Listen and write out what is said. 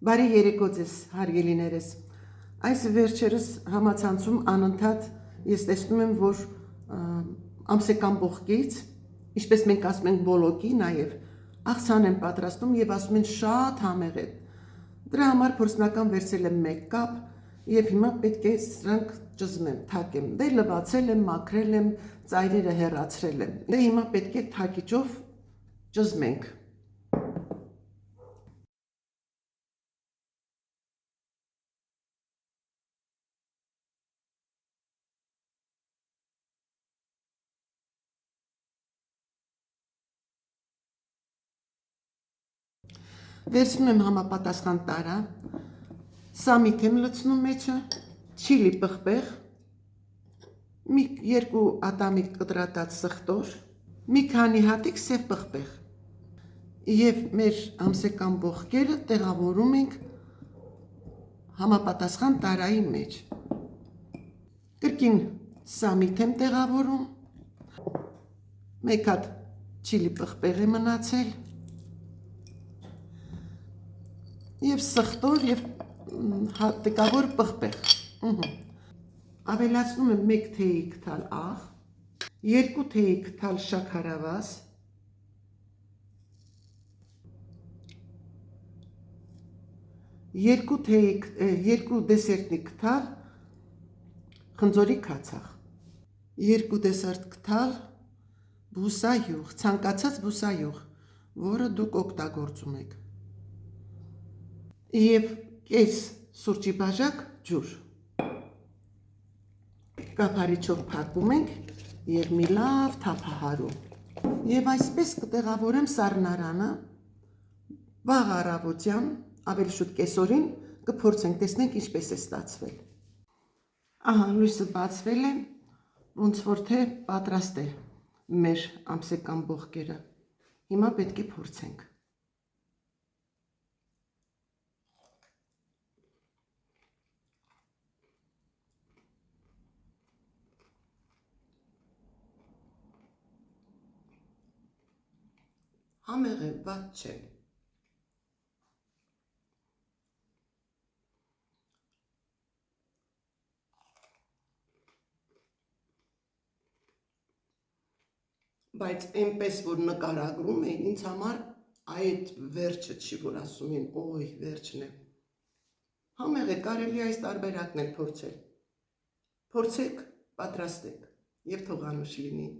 Բարի երեկո ձեզ, հարգելիներս։ Այս վերջերս համացանցում անընդհատ ես տեսնում եմ, որ ամսական բողկից, ինչպես մենք ասում ենք բոլոկի, նաև աղցան են պատրաստում եւ ասում են շատ համեղ է։ Դրա համար փորձնական վերցել եմ 1 կապ եւ հիմա պետք է սրանք ճզմեմ, թակեմ։ Դե լվացել եմ, մաքրել եմ, ծայրերը հեռացրել եմ։ Դե հիմա պետք է թակիչով ճզմենք։ Վերցնում եմ համապատասխան տարա, սամիթ եմ լցնում մեջը, չիլի պղպեղ, մի 2 ատամի կտրատած սխտոր, մի քանի հատիկ սև պղպեղ եւ մեր ամսական բողկերը տեղավորում ենք համապատասխան տարայի մեջ։ Կրկին սամիթ եմ տեղավորում, 1 հատ չիլի պղպեղ է մնացել եւ սխտոր եւ հատիկավոր պղպեղ։ Ավելացնում եմ 1 թեյի քթալ աղ, 2 թեյի քթալ շաքարավազ, 2 դեսերտնի քթալ խնձորի քացախ, 2 դեսերտ քթալ բուսայուղ, ցանկացած բուսայուղ, որը դուք օգտագործում եք, եւ կես սուրճի բաժակ ջուր։ Կափարիչով փակում ենք եւ մի լավ թափահարում։ Եվ այսպես կտեղավորեմ սառնարանը, վաղ առավոտյան, ավելի շուտ կեսօրին կփորձենք, տեսնենք ինչպես է ստացվել։ Ահա, լույսը բացվել է, ոնց որ թե պատրաստ է մեր ամսական բողկերը։ Հիմա պետք է փորձենք։ Համեղ է, վատ չէ։ Բայց այնպես որ նկարագրում էին, ինձ համար այդ վերջը չի, որ ասում են, օй, վերջն է։ Համեղ է, կարելի այս տարբերակն էլ փորձել։ Փորձեք, պատրաստեք եւ թողանուշ լինի։